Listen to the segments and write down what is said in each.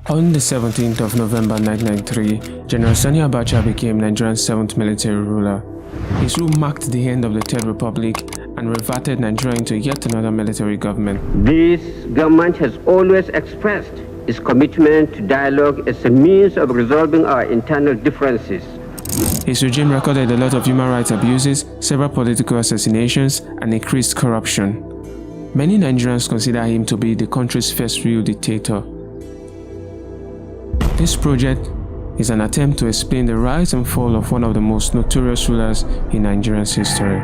On the 17th of November 1993, General Sani Abacha became Nigeria's 7th military ruler. His rule marked the end of the Third Republic and reverted Nigeria into yet another military government. This government has always expressed its commitment to dialogue as a means of resolving our internal differences. His regime recorded a lot of human rights abuses, several political assassinations, and increased corruption. Many Nigerians consider him to be the country's first real dictator. This project is an attempt to explain the rise and fall of one of the most notorious rulers in Nigeria's history.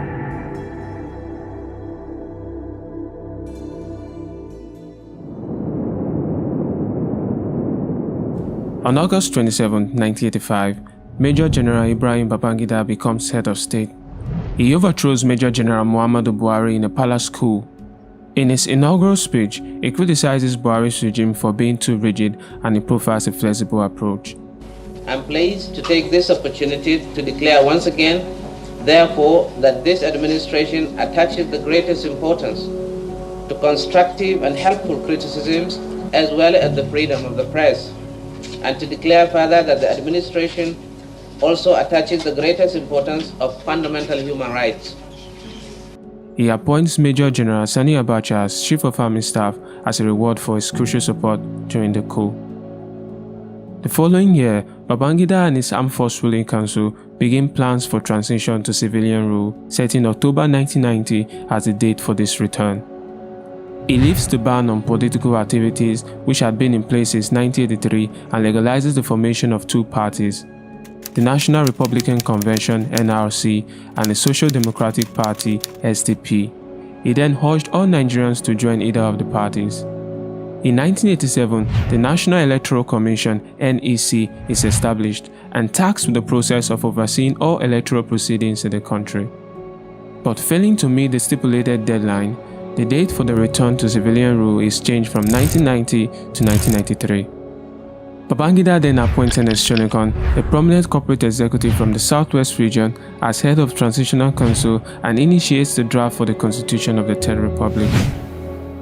On August 27, 1985, Major General Ibrahim Babangida becomes head of state. He overthrows Major General Muhammadu Buhari in a palace coup. In his inaugural speech, he criticizes Buhari's regime for being too rigid and he profiles a flexible approach. I'm pleased to take this opportunity to declare once again, therefore, that this administration attaches the greatest importance to constructive and helpful criticisms as well as the freedom of the press, and to declare further that the administration also attaches the greatest importance of fundamental human rights. He appoints Major General Sani Abacha as Chief of Army Staff as a reward for his crucial support during the coup. The following year, Babangida and his Armed Force Ruling Council begin plans for transition to civilian rule, setting October 1990 as the date for this return. He lifts the ban on political activities which had been in place since 1983 and legalizes the formation of two parties, the National Republican Convention (NRC) and the Social Democratic Party (SDP). He then urged all Nigerians to join either of the parties. In 1987, the National Electoral Commission (NEC) is established and tasked with the process of overseeing all electoral proceedings in the country. But failing to meet the stipulated deadline, the date for the return to civilian rule is changed from 1990 to 1993. Babangida then appoints Ernest Shonekan, a prominent corporate executive from the Southwest region, as head of Transitional Council and initiates the draft for the Constitution of the Third Republic.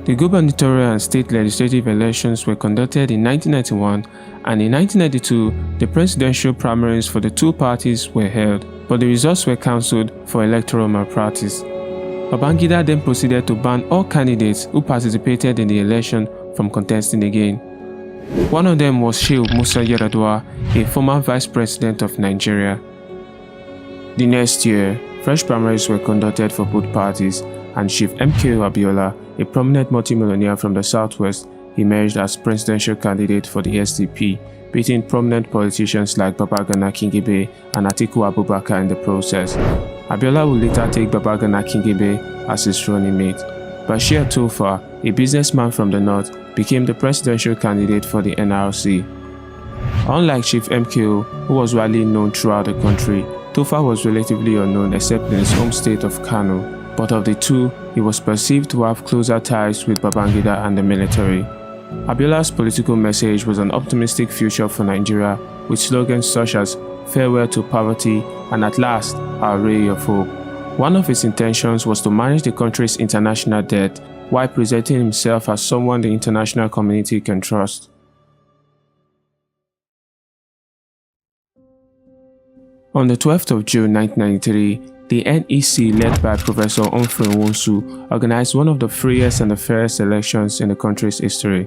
The gubernatorial and state legislative elections were conducted in 1991, and in 1992, the presidential primaries for the two parties were held, but the results were cancelled for electoral malpractice. Babangida then proceeded to ban all candidates who participated in the election from contesting again. One of them was Shehu Musa Yar'Adua, a former vice president of Nigeria. The next year, fresh primaries were conducted for both parties, and Chief MKO Abiola, a prominent multimillionaire from the southwest, emerged as presidential candidate for the SDP, beating prominent politicians like Babagana Kingibe and Atiku Abubakar in the process. Abiola would later take Babagana Kingibe as his running mate. Bashir Tofa, a businessman from the north, became the presidential candidate for the NRC. Unlike Chief MKO, who was widely known throughout the country, Tofa was relatively unknown except in his home state of Kano. But of the two, he was perceived to have closer ties with Babangida and the military. Abiola's political message was an optimistic future for Nigeria, with slogans such as "Farewell to poverty" and "At last, our ray of hope." One of his intentions was to manage the country's international debt while presenting himself as someone the international community can trust. On the 12th of June 1993, the NEC, led by Professor Humphrey Nwosu, organized one of the freest and the fairest elections in the country's history.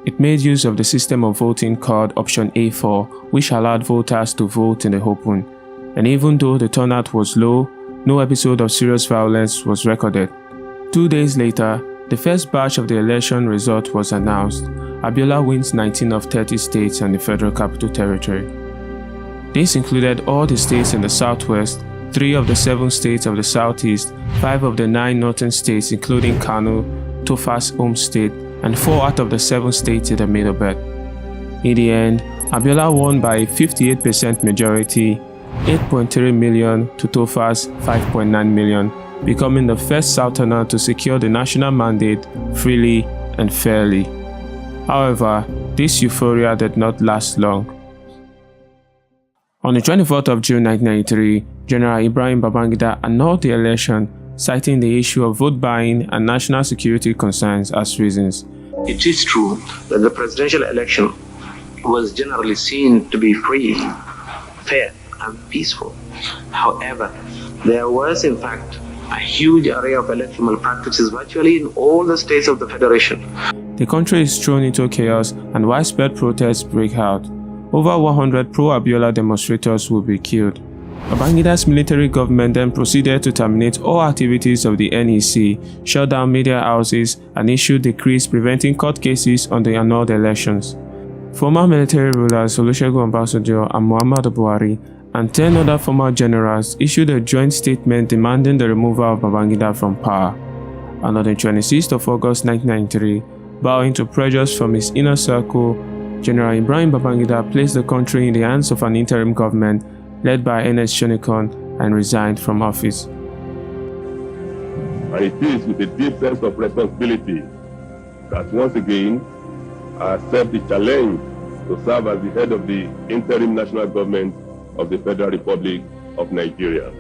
It made use of the system of voting called Option A4, which allowed voters to vote in the open. And even though the turnout was low, no episode of serious violence was recorded. 2 days later, the first batch of the election result was announced. Abiola wins 19 of 30 states and the Federal Capital Territory. This included all the states in the southwest, 3 of the 7 states of the southeast, 5 of the 9 northern states including Kano, Tofa's home state, and 4 out of the 7 states in the middle belt. In the end, Abiola won by a 58% majority, 8.3 million to Tofa's 5.9 million, becoming the first Southerner to secure the national mandate freely and fairly. However, this euphoria did not last long. On the 24th of June 1993, General Ibrahim Babangida annulled the election, citing the issue of vote buying and national security concerns as reasons. It is true that the presidential election was generally seen to be free, fair, and peaceful. However, there was in fact a huge array of electoral malpractices virtually in all the states of the Federation. The country is thrown into chaos and widespread protests break out. Over 100 pro-Abiola demonstrators will be killed. Babangida's military government then proceeded to terminate all activities of the NEC, shut down media houses, and issued decrees preventing court cases on the annulled elections. Former military rulers Olusegun Obasanjo and Muhammadu Buhari and 10 other former generals issued a joint statement demanding the removal of Babangida from power. And on the 26th of August 1993, bowing to pressures from his inner circle, General Ibrahim Babangida placed the country in the hands of an interim government led by Ernest Shonekan and resigned from office. And it is with a deep sense of responsibility that once again I accept the challenge to serve as the head of the interim national government of the Federal Republic of Nigeria.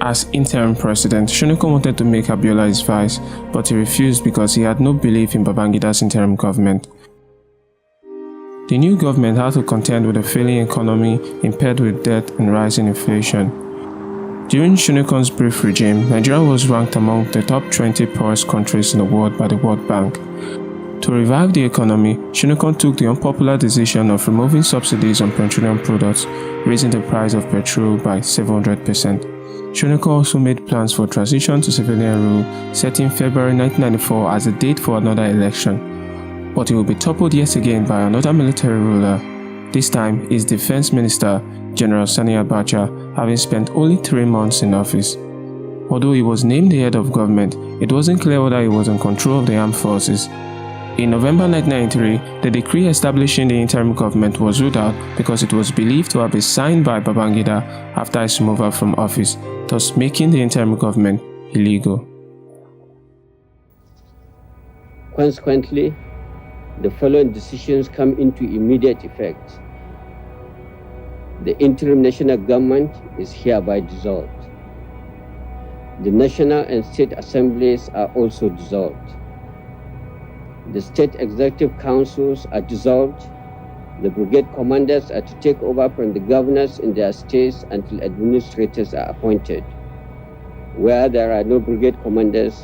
As interim president, Shonekan wanted to make Abiola his vice, but he refused because he had no belief in Babangida's interim government. The new government had to contend with a failing economy impaired with debt and rising inflation. During Shonekan's brief regime, Nigeria was ranked among the top 20 poorest countries in the world by the World Bank. To revive the economy, Shonekan took the unpopular decision of removing subsidies on petroleum products, raising the price of petrol by 700%. Shonekan also made plans for transition to civilian rule, setting February 1994 as the date for another election. But he will be toppled yet again by another military ruler, this time his defense minister, General Sani Abacha, having spent only 3 months in office. Although he was named the head of government, it wasn't clear whether he was in control of the armed forces. In November 1993, the decree establishing the interim government was ruled out because it was believed to have been signed by Babangida after his removal from office, thus making the interim government illegal. Consequently, the following decisions come into immediate effect. The interim national government is hereby dissolved. The national and state assemblies are also dissolved. The state executive councils are dissolved. The brigade commanders are to take over from the governors in their states until administrators are appointed. Where there are no brigade commanders,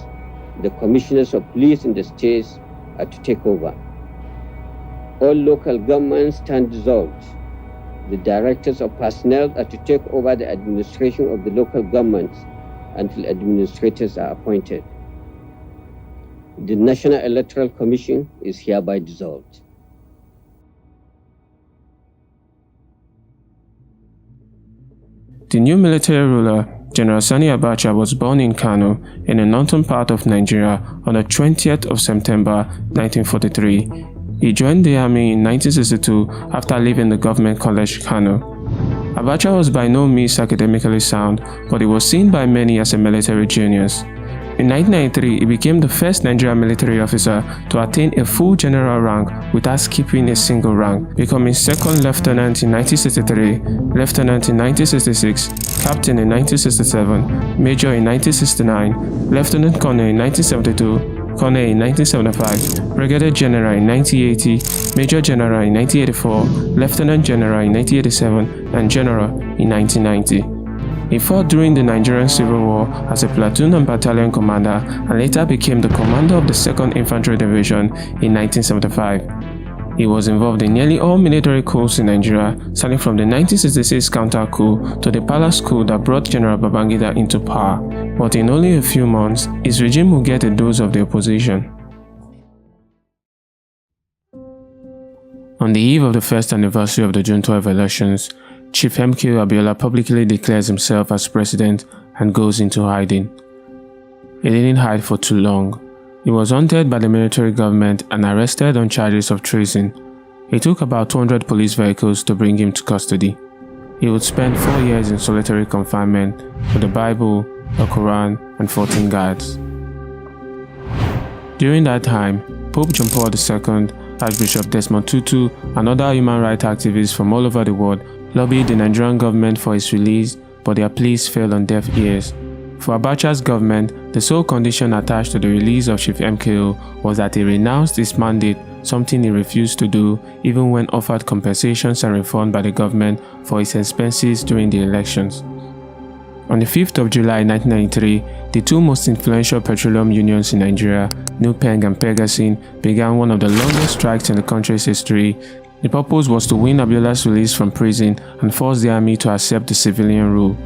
the commissioners of police in the states are to take over. All local governments stand dissolved. The directors of personnel are to take over the administration of the local governments until administrators are appointed. The National Electoral Commission is hereby dissolved. The new military ruler, General Sani Abacha, was born in Kano, in the northern part of Nigeria, on the 20th of September 1943. He joined the army in 1962 after leaving the government college Kano. Abacha was by no means academically sound, but he was seen by many as a military genius. In 1993, he became the first Nigerian military officer to attain a full general rank without skipping a single rank, becoming second lieutenant in 1963, lieutenant in 1966, captain in 1967, major in 1969, lieutenant colonel in 1972, colonel in 1975, brigadier general in 1980, major general in 1984, lieutenant general in 1987, and general in 1990. He fought during the Nigerian Civil War as a platoon and battalion commander and later became the commander of the 2nd Infantry Division in 1975. He was involved in nearly all military coups in Nigeria, starting from the 1966 counter-coup to the palace coup that brought General Babangida into power. But in only a few months, his regime would get a dose of the opposition. On the eve of the first anniversary of the June 12 elections, Chief MKO Abiola publicly declares himself as president and goes into hiding. He didn't hide for too long. He was hunted by the military government and arrested on charges of treason. It took about 200 police vehicles to bring him to custody. He would spend 4 years in solitary confinement with the Bible, the Quran, and 14 guards. During that time, Pope John Paul II, Archbishop Desmond Tutu, and other human rights activists from all over the world lobbied the Nigerian government for his release, but their pleas fell on deaf ears. For Abacha's government, the sole condition attached to the release of Chief MKO was that he renounced his mandate something he refused to do even when offered compensations and refund by the government for his expenses during the elections. On the 5th of July 1993, the two most influential petroleum unions in Nigeria, NUPENG and PEGASIN, began one of the longest strikes in the country's history. The purpose was to win Abiola's release from prison and force the army to accept the civilian rule.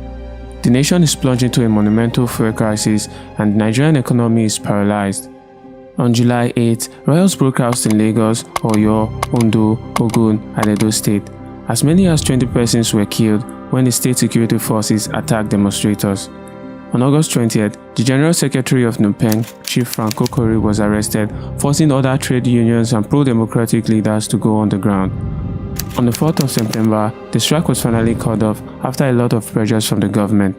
The nation is plunged into a monumental fuel crisis and the Nigerian economy is paralyzed. On July 8, riots broke out in Lagos, Oyo, Ondo, Ogun, and Edo State. As many as 20 persons were killed when the state security forces attacked demonstrators. On August 20th, the General Secretary of NUPENG, Chief Frank Kokori, was arrested, forcing other trade unions and pro-democratic leaders to go underground. On the 4th of September, the strike was finally called off after a lot of pressures from the government.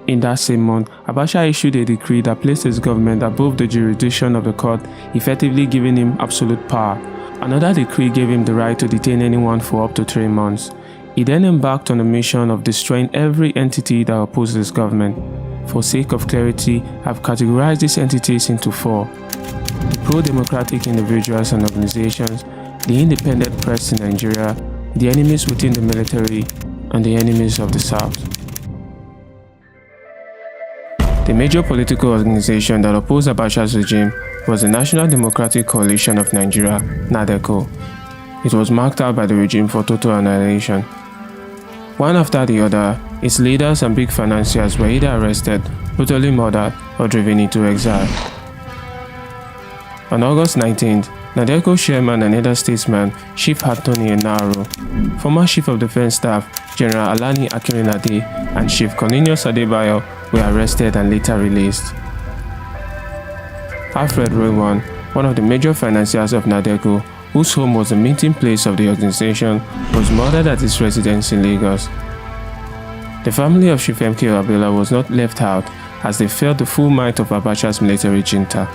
In that same month, Abacha issued a decree that placed his government above the jurisdiction of the court, effectively giving him absolute power. Another decree gave him the right to detain anyone for up to 3 months. He then embarked on a mission of destroying every entity that opposed his government. For sake of clarity, I've categorized these entities into 4: the pro-democratic individuals and organizations, the independent press in Nigeria, the enemies within the military, and the enemies of the South. The major political organization that opposed Abacha's regime was the National Democratic Coalition of Nigeria, NADECO. It was marked out by the regime for total annihilation. One after the other, its leaders and big financiers were either arrested, brutally murdered, or driven into exile. On August 19th, NADECO chairman and elder statesman Chief Anthony Enaro, former Chief of Defense Staff General Alani Akinrinade, and Chief Cornelius Adebayo were arrested and later released. Alfred Rowan, one of the major financiers of NADECO, whose home was the meeting place of the organization, was murdered at his residence in Lagos. The family of Chief MKO Abiola was not left out as they felt the full might of Abacha's military junta.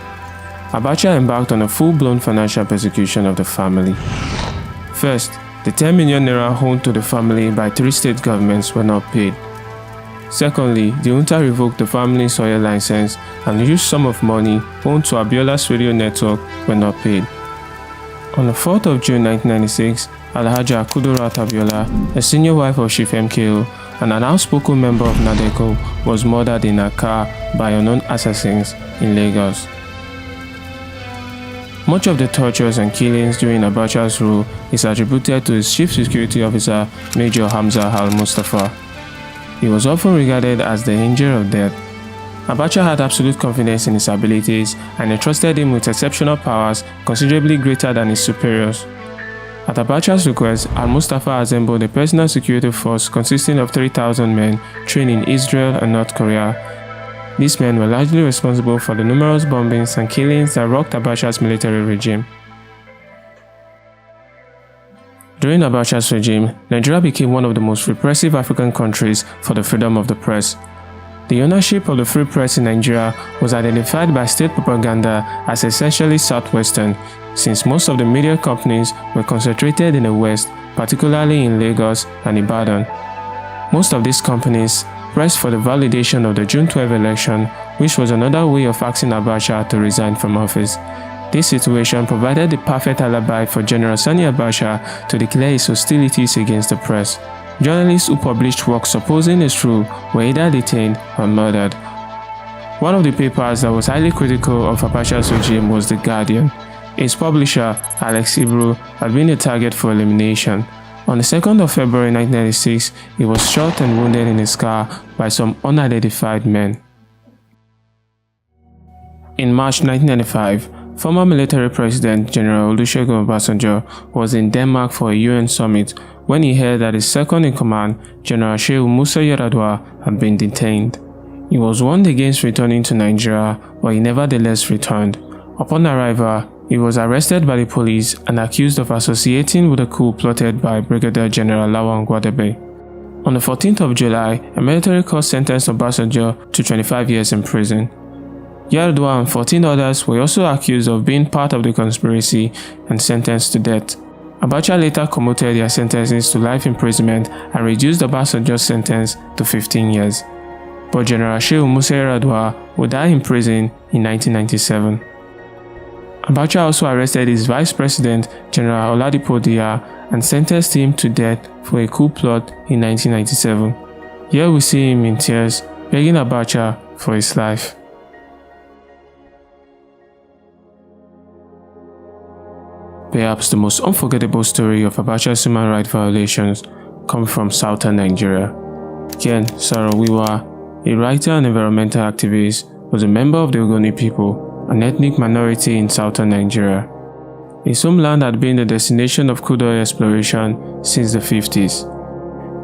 Abacha embarked on a full-blown financial persecution of the family. First, the 10 million naira owed to the family by 3 state governments were not paid. Secondly, the junta revoked the family's oil license and a huge sum of money owed to Abiola's radio network were not paid. On the 4th of June 1996, Alhaja Kudirat Abiola, a senior wife of Chief MKO and an outspoken member of NADECO, was murdered in a car by unknown assassins in Lagos. Much of the tortures and killings during Abacha's rule is attributed to his chief security officer, Major Hamza al-Mustafa. He was often regarded as the angel of death. Abacha had absolute confidence in his abilities and entrusted him with exceptional powers considerably greater than his superiors. At Abacha's request, al-Mustafa assembled a personal security force consisting of 3,000 men trained in Israel and North Korea. These men were largely responsible for the numerous bombings and killings that rocked Abacha's military regime. During Abacha's regime, Nigeria became one of the most repressive African countries for the freedom of the press. The ownership of the free press in Nigeria was identified by state propaganda as essentially southwestern, since most of the media companies were concentrated in the west, particularly in Lagos and Ibadan. Most of these companies pressed for the validation of the June 12 election, which was another way of asking Abacha to resign from office. This situation provided the perfect alibi for General Sani Abacha to declare his hostilities against the press. Journalists who published works opposing his rule were either detained or murdered. One of the papers that was highly critical of Abacha's regime was The Guardian. Its publisher, Alex Ibru, had been a target for elimination. On the 2nd of February 1996, he was shot and wounded in his car by some unidentified men. In March 1995, former military president General Olusegun Obasanjo was in Denmark for a UN summit when he heard that his second-in-command, General Shehu Musa Yar'Adua, had been detained. He was warned against returning to Nigeria, but he nevertheless returned. Upon arrival, he was arrested by the police and accused of associating with a coup plotted by Brigadier General Lawan Gwadebe. On the 14th of July, a military court sentenced Obasanjo to 25 years in prison. Yar'Adua and 14 others were also accused of being part of the conspiracy and sentenced to death. Abacha later commuted their sentences to life imprisonment and reduced Obasanjo's sentence to 15 years. But General Shehu Musa Yar'Adua would die in prison in 1997. Abacha also arrested his vice president, General Oladipo Dia, and sentenced him to death for a coup plot in 1997. Here we see him in tears, begging Abacha for his life. Perhaps the most unforgettable story of Abacha's human rights violations comes from southern Nigeria. Ken Saro-Wiwa, a writer and environmental activist, was a member of the Ogoni people, an ethnic minority in southern Nigeria. His homeland had been the destination of crude oil exploration since the 50s.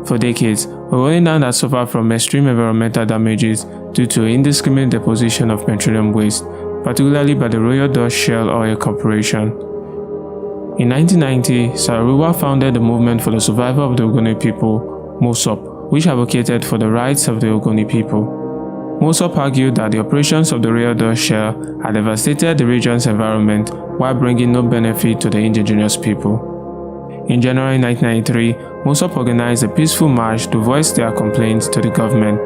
For decades, Ogoni land had suffered from extreme environmental damages due to indiscriminate deposition of petroleum waste, particularly by the Royal Dutch Shell Oil Corporation. In 1990, Saro-Wiwa founded the Movement for the Survival of the Ogoni People, MOSOP, which advocated for the rights of the Ogoni people. MOSOP argued that the operations of the Royal Dutch Shell had devastated the region's environment while bringing no benefit to the indigenous people. In January 1993, MOSOP organized a peaceful march to voice their complaints to the government.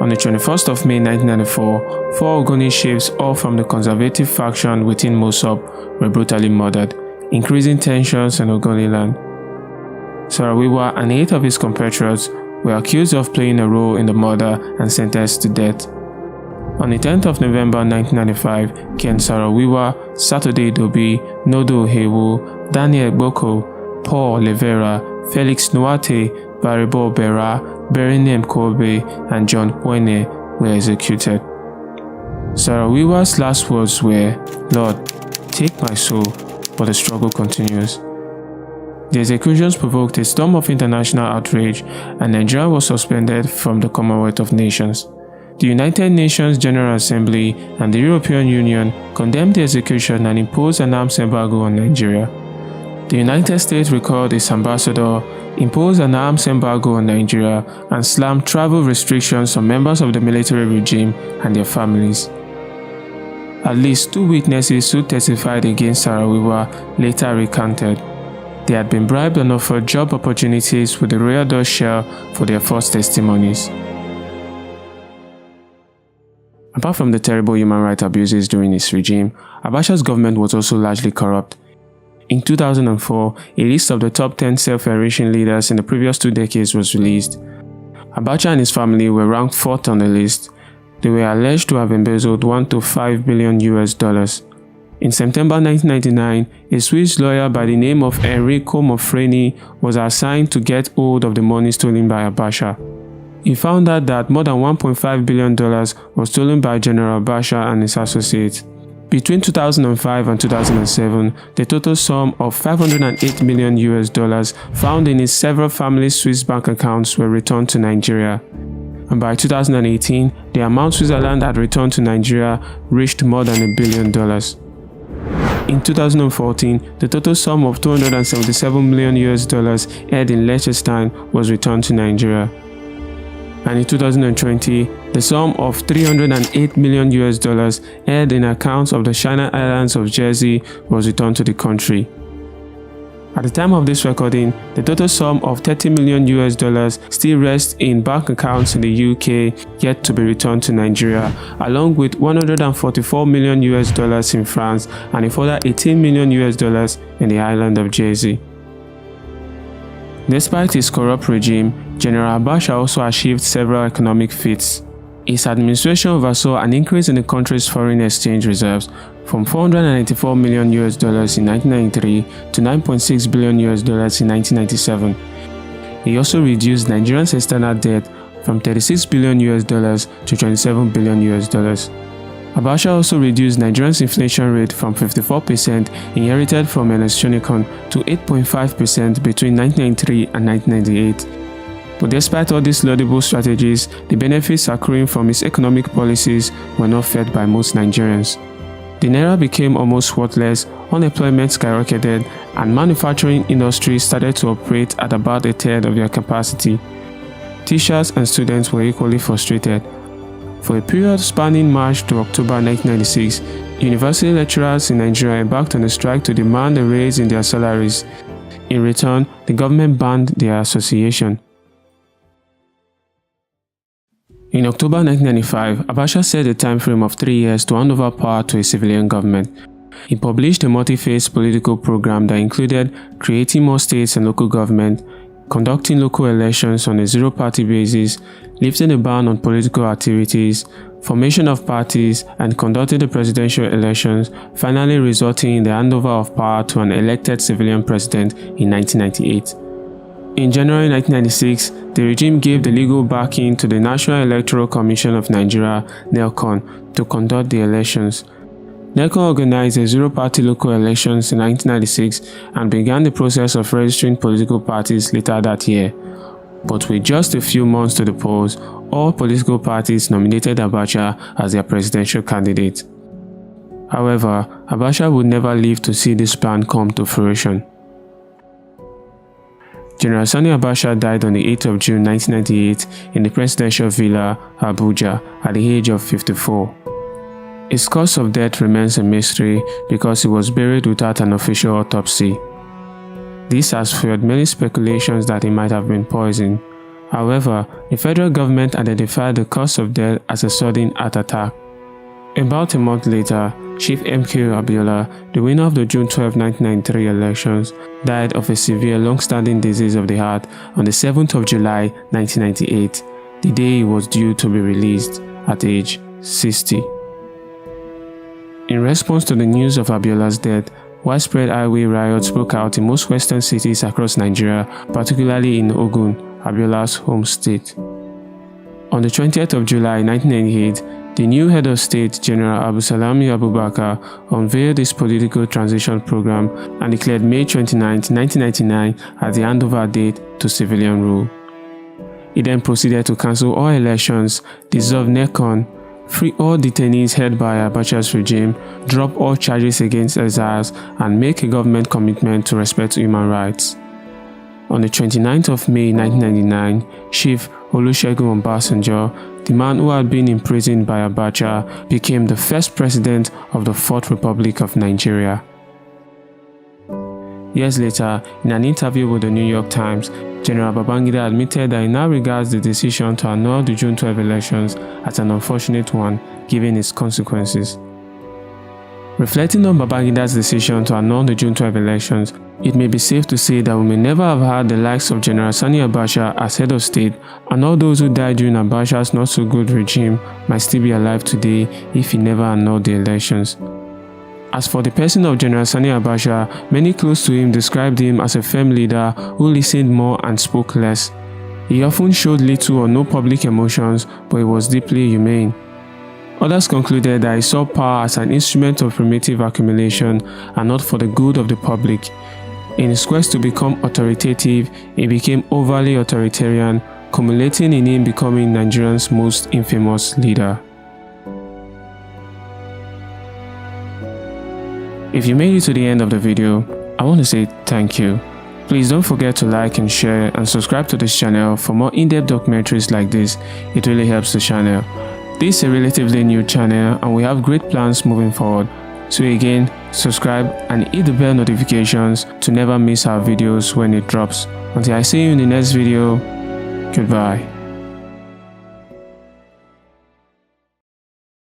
On the 21st of May 1994, 4 Ogoni chiefs, all from the conservative faction within MOSOP, were brutally murdered, increasing tensions in Ogoni land. Saro-Wiwa and 8 of his compatriots were accused of playing a role in the murder and sentenced to death. On the 10th of November 1995, Ken Saro-Wiwa, Saturday Dobi, Nodo Hewu, Daniel Boko, Paul Levera, Felix Nwate, Baribo Bera, Berinem Kobe, and John Kwene were executed. Saro-Wiwa's last words were, "Lord, take my soul," but the struggle continues. The executions provoked a storm of international outrage, and Nigeria was suspended from the Commonwealth of Nations. The United Nations General Assembly and the European Union condemned the execution and imposed an arms embargo on Nigeria. The United States recalled its ambassador, imposed an arms embargo on Nigeria, and slammed travel restrictions on members of the military regime and their families. At least 2 witnesses who testified against Saro-Wiwa later recanted. They had been bribed and offered job opportunities with the Royal Dutch Shell for their false testimonies. Apart from the terrible human rights abuses during his regime, Abacha's government was also largely corrupt. In 2004, a list of the top 10 self-enriching leaders in the previous 2 decades was released. Abacha and his family were ranked 4th on the list. They were alleged to have embezzled $1 to $5 billion. In September 1999, a Swiss lawyer by the name of Enrico Mofreni was assigned to get hold of the money stolen by Abacha. He found out that more than $1.5 billion was stolen by General Abacha and his associates. Between 2005 and 2007, the total sum of $508 million found in his several family Swiss bank accounts were returned to Nigeria. And by 2018, the amount Switzerland had returned to Nigeria reached more than $1 billion. In 2014, the total sum of $277 million held in Liechtenstein was returned to Nigeria. And in 2020, the sum of $308 million held in accounts of the Channel Islands of Jersey was returned to the country. At the time of this recording, the total sum of $30 million still rests in bank accounts in the UK yet to be returned to Nigeria, along with $144 million in France and a further $18 million in the island of Jersey. Despite his corrupt regime, General Abacha also achieved several economic feats. His administration oversaw an increase in the country's foreign exchange reserves from $494 million in 1993 to $9.6 billion in 1997. He also reduced Nigeria's external debt from $36 billion to $27 billion. Abacha also reduced Nigeria's inflation rate from 54% inherited from Ernest Shonekan to 8.5% between 1993 and 1998. But despite all these laudable strategies, the benefits accruing from his economic policies were not felt by most Nigerians. The naira became almost worthless, unemployment skyrocketed, and manufacturing industries started to operate at about a third of their capacity. Teachers and students were equally frustrated. For a period spanning March to October 1996, university lecturers in Nigeria embarked on a strike to demand a raise in their salaries. In return, the government banned their association. In October 1995, Abacha set a time frame of 3 years to hand over power to a civilian government. he published a multi-phase political program that included creating more states and local government, conducting local elections on a zero-party basis, lifting a ban on political activities, formation of parties, and conducting the presidential elections, finally resulting in the handover of power to an elected civilian president in 1998. In January 1996, the regime gave the legal backing to the National Electoral Commission of Nigeria, NELCON, to conduct the elections. NELCON organized the zero-party local elections in 1996 and began the process of registering political parties later that year. But with just a few months to the polls, all political parties nominated Abacha as their presidential candidate. However, Abacha would never live to see this plan come to fruition. General Sani Abacha died on the 8th of June 1998 in the presidential villa, Abuja, at the age of 54. His cause of death remains a mystery because he was buried without an official autopsy. This has fueled many speculations that he might have been poisoned. However, the federal government identified the cause of death as a sudden heart attack. About a month later, Chief MKO Abiola, the winner of the June 12, 1993 elections, died of a severe long-standing disease of the heart on the 7th of July 1998, the day he was due to be released at age 60. In response to the news of Abiola's death, widespread highway riots broke out in most western cities across Nigeria, particularly in Ogun, Abiola's home state. On the 20th of July 1998, the new head of state, General Abusalami Abubakar, unveiled his political transition program and declared May 29, 1999 as the handover date to civilian rule. He then proceeded to cancel all elections, dissolve NECON, free all detainees held by Abacha's regime, drop all charges against exiles, and make a government commitment to respect human rights. On the 29th of May 1999, Chief Olusegun Obasanjo, the man who had been imprisoned by Abacha, became the first president of the Fourth Republic of Nigeria. Years later, in an interview with the New York Times, General Babangida admitted that he now regards the decision to annul the June 12 elections as an unfortunate one, given its consequences. Reflecting on Babangida's decision to annul the June 12 elections, it may be safe to say that we may never have had the likes of General Sani Abacha as head of state, and all those who died during Abacha's not-so-good regime might still be alive today if he never annulled the elections. As for the person of General Sani Abacha, many close to him described him as a firm leader who listened more and spoke less. He often showed little or no public emotions, but he was deeply humane. Others concluded that he saw power as an instrument of primitive accumulation and not for the good of the public. In his quest to become authoritative, he became overly authoritarian, culminating in him becoming Nigeria's most infamous leader. If you made it to the end of the video, I want to say thank you. Please don't forget to like and share and subscribe to this channel for more in-depth documentaries like this. It really helps the channel. This is a relatively new channel and we have great plans moving forward. So again, subscribe and hit the bell notifications to never miss our videos when it drops. Until I see you in the next video, goodbye.